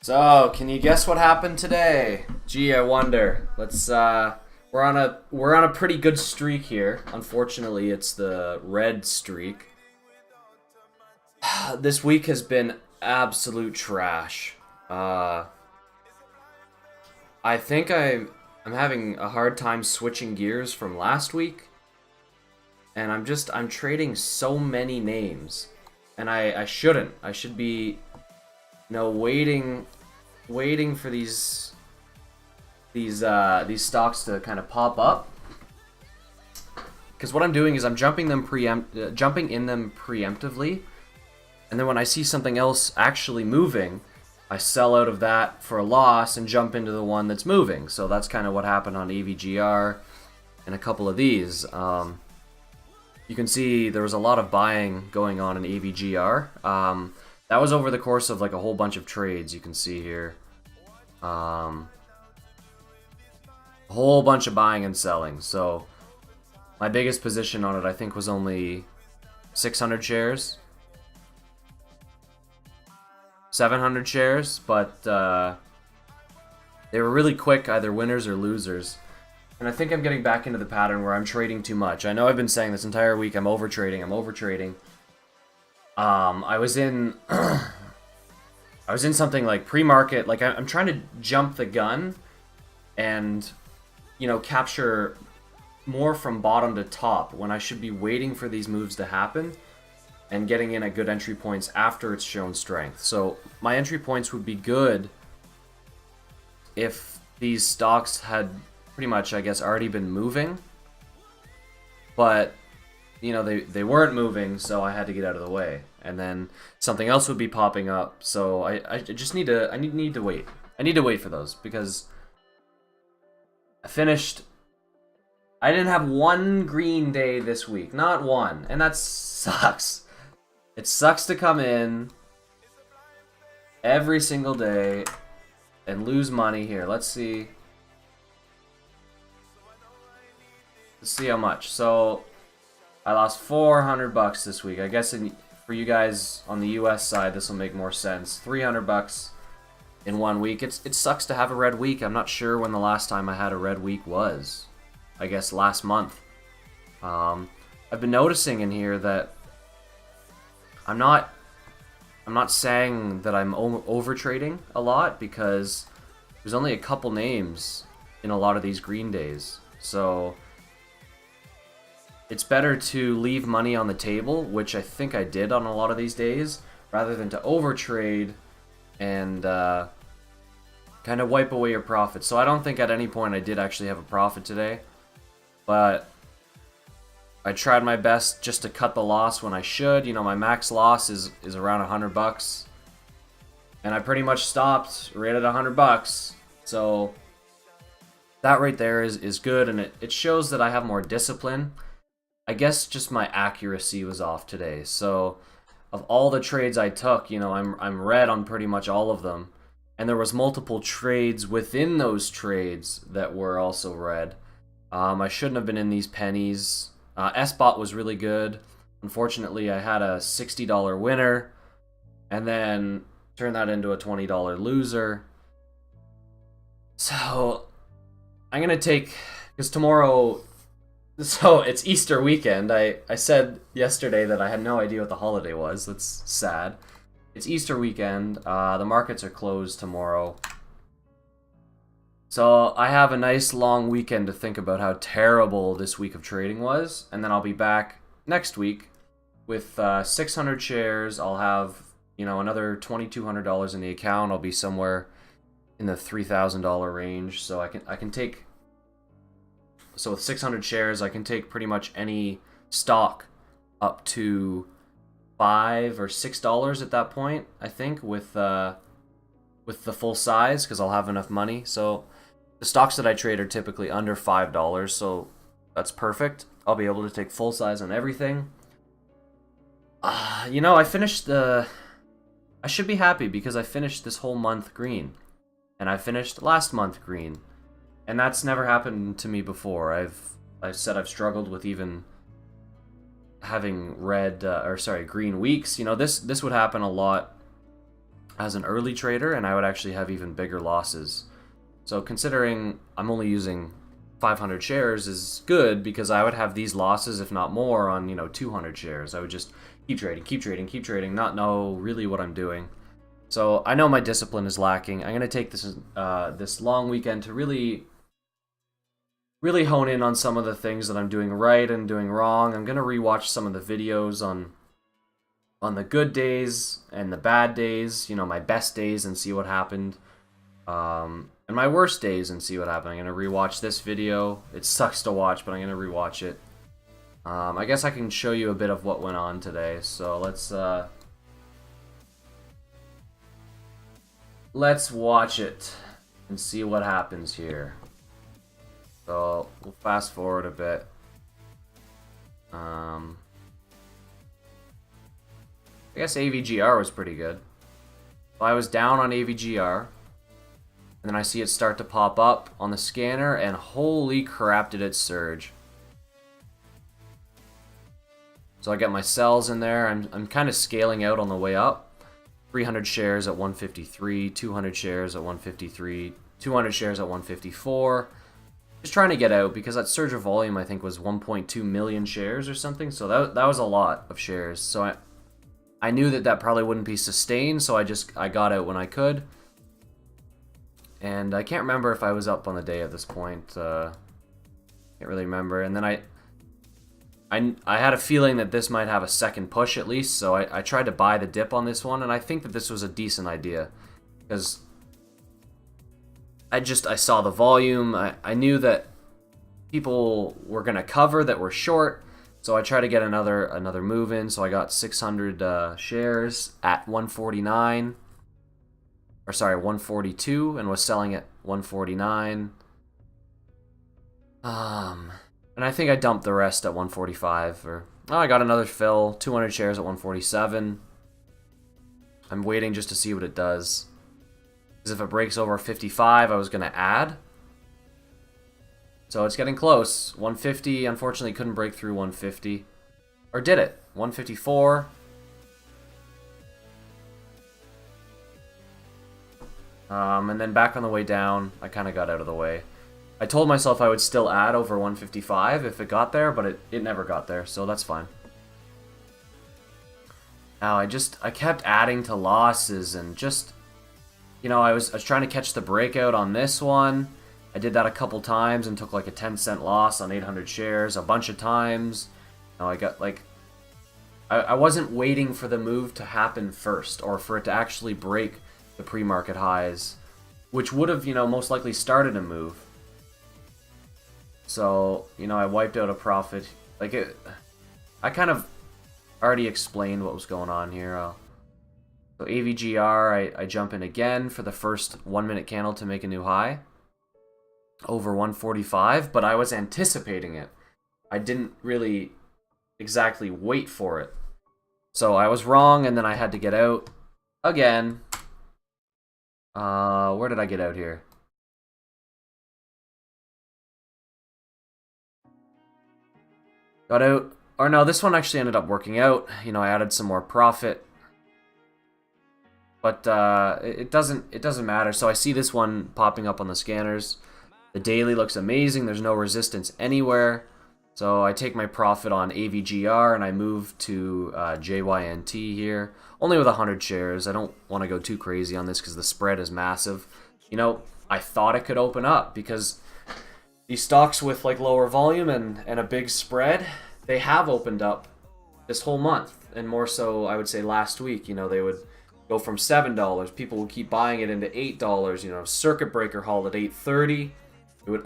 So, can you guess what happened today? Gee, I wonder. We're on a pretty good streak here. Unfortunately, it's the red streak. This week has been absolute trash. I think I'm having a hard time switching gears from last week, and I'm trading so many names, and I shouldn't. I should be waiting for these stocks to kind of pop up. Because what I'm doing is I'm jumping in them preemptively, and then when I see something else actually moving, I sell out of that for a loss and jump into the one that's moving. So that's kind of what happened on AVGR and a couple of these. You can see there was a lot of buying going on in AVGR. That was over the course of like a whole bunch of trades, you can see here. A whole bunch of buying and selling. So my biggest position on it, I think, was only 600 shares. 700 shares, but they were really quick, either winners or losers. And I think I'm getting back into the pattern where I'm trading too much. I know I've been saying this entire week I'm overtrading. I was in something like pre-market, like I'm trying to jump the gun and, capture more from bottom to top when I should be waiting for these moves to happen and getting in at good entry points after it's shown strength. So my entry points would be good if these stocks had pretty much, I guess, already been moving. But, they weren't moving, so I had to get out of the way. And then something else would be popping up, so I just need to wait. I need to wait for those, because I didn't have one green day this week. Not one. And that sucks. It sucks to come in every single day and lose money here. Let's see. Let's see how much. So I lost $400 this week. I guess for you guys on the US side, this will make more sense. $300 in 1 week. It sucks to have a red week. I'm not sure when the last time I had a red week was. I guess last month. I've been noticing in here that I'm not saying that I'm over trading a lot, because there's only a couple names in a lot of these green days. So it's better to leave money on the table, which I think I did on a lot of these days, rather than to overtrade and kind of wipe away your profits. So I don't think at any point I did actually have a profit today, but I tried my best just to cut the loss when I should. My max loss is around $100, and I pretty much stopped right at $100. So that right there is good, and it shows that I have more discipline. I guess just my accuracy was off today. So of all the trades I took, I'm red on pretty much all of them, and there was multiple trades within those trades that were also red. I shouldn't have been in these pennies. SBOT was really good. Unfortunately, I had a $60 winner and then turned that into a $20 loser. So I'm going to take, because tomorrow, so it's Easter weekend. I said yesterday that I had no idea what the holiday was. That's sad. It's Easter weekend. The markets are closed tomorrow. So I have a nice long weekend to think about how terrible this week of trading was, and then I'll be back next week with 600 shares. I'll have, another $2,200 in the account. I'll be somewhere in the $3,000 range. So I can take. So with 600 shares, I can take pretty much any stock up to $5 or $6 at that point. I think with the full size, because I'll have enough money. So the stocks that I trade are typically under $5, so that's perfect. I'll be able to take full size on everything. I should be happy because I finished this whole month green, and I finished last month green, and that's never happened to me before. I've said I've struggled with even having green weeks. This would happen a lot as an early trader, and I would actually have even bigger losses. So considering I'm only using 500 shares is good, because I would have these losses, if not more, on 200 shares. I would just keep trading, not know really what I'm doing. So I know my discipline is lacking. I'm gonna take this this long weekend to really hone in on some of the things that I'm doing right and doing wrong. I'm gonna rewatch some of the videos on the good days and the bad days, my best days, and see what happened. And my worst days, and see what happened. I'm gonna rewatch this video. It sucks to watch, but I'm gonna rewatch it. I guess I can show you a bit of what went on today. So let's watch it and see what happens here. So we'll fast forward a bit. I guess AVGR was pretty good. I was down on AVGR, and then I see it start to pop up on the scanner, and holy crap did it surge. So I get my sells in there. I'm kind of scaling out on the way up. 300 shares at 153, 200 shares at 153, 200 shares at 154. Just trying to get out, because that surge of volume I think was 1.2 million shares or something. So that was a lot of shares. So I knew that probably wouldn't be sustained, so I got out when I could. And I can't remember if I was up on the day at this point. Can't really remember. And then I had a feeling that this might have a second push at least, so I tried to buy the dip on this one, and I think that this was a decent idea, because I saw the volume. I knew that people were going to cover that were short, so I tried to get another move in. So I got 600 shares at 149, or sorry, 142, and was selling at 149. And I think I dumped the rest at 145. I got another fill, 200 shares at 147. I'm waiting just to see what it does, because if it breaks over 55, I was going to add. So it's getting close. 150, unfortunately, couldn't break through 150. Or did it? 154. And then back on the way down, I kind of got out of the way. I told myself I would still add over 155 if it got there, but it never got there, so that's fine. Now I kept adding to losses, and just, I was trying to catch the breakout on this one. I did that a couple times and took like a 10-cent loss on 800 shares a bunch of times. I got like, I wasn't waiting for the move to happen first, or for it to actually break the pre-market highs, which would have, most likely started a move. So, I wiped out a profit. I kind of already explained what was going on here. So AVGR, I jump in again for the first 1 minute candle to make a new high over 145, but I was anticipating it. I didn't really exactly wait for it. So I was wrong, and then I had to get out again. Where did I get out here? Got out. Or no, this one actually ended up working out. I added some more profit. But it doesn't matter. So I see this one popping up on the scanners. The daily looks amazing. There's no resistance anywhere. So I take my profit on AVGR and I move to JYNT here. Only with 100 shares. I don't want to go too crazy on this because the spread is massive. I thought it could open up, because these stocks with like lower volume and a big spread, they have opened up this whole month, and more so I would say last week. They would go from $7, people would keep buying it, into $8. Circuit breaker halt at $8.30. It would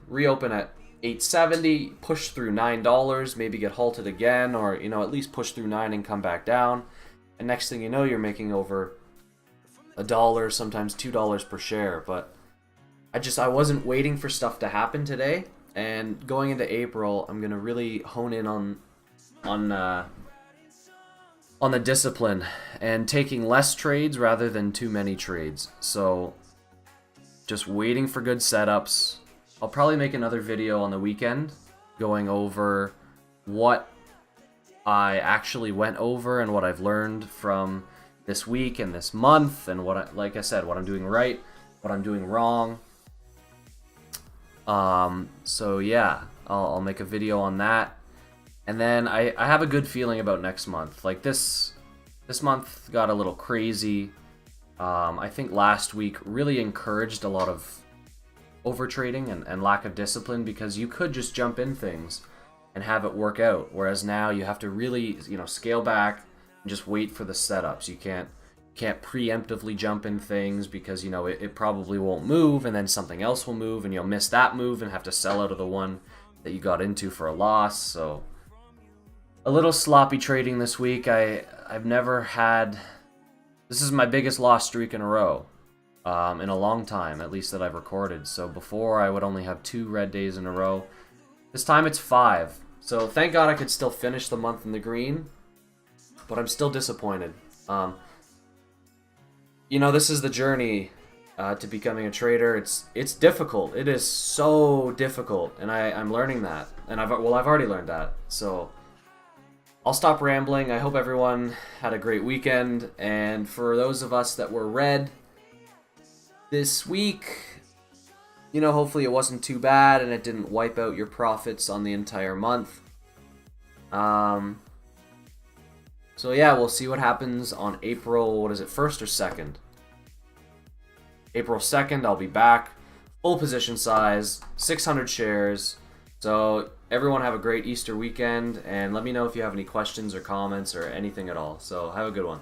reopen at $8.70, push through $9, maybe get halted again, or at least push through $9 and come back down. And next thing you know, you're making over $1, sometimes $2 per share. But I wasn't waiting for stuff to happen today, and going into April, I'm gonna really hone in on the discipline and taking less trades rather than too many trades. So just waiting for good setups. I'll probably make another video on the weekend going over what I actually went over and what I've learned from this week and this month, and like I said, what I'm doing right, what I'm doing wrong. So yeah, I'll make a video on that. And then I have a good feeling about next month. Like this month got a little crazy. I think last week really encouraged a lot of overtrading and lack of discipline, because you could just jump in things and have it work out. Whereas now you have to really, scale back and just wait for the setups. You can't preemptively jump in things because, it probably won't move, and then something else will move and you'll miss that move and have to sell out of the one that you got into for a loss. So a little sloppy trading this week. I've never had... This is my biggest loss streak in a row. In a long time, at least that I've recorded. So before, I would only have 2 red days in a row. This time it's 5. So thank God I could still finish the month in the green, but I'm still disappointed. This is the journey to becoming a trader. It's difficult. It is so difficult, and I'm learning that. And I've already learned that. So I'll stop rambling. I hope everyone had a great weekend, and for those of us that were red this week, hopefully it wasn't too bad and it didn't wipe out your profits on the entire month. So yeah, we'll see what happens on April, 1st or 2nd? April 2nd, I'll be back. Full position size, 600 shares. So everyone have a great Easter weekend, and let me know if you have any questions or comments or anything at all. So have a good one.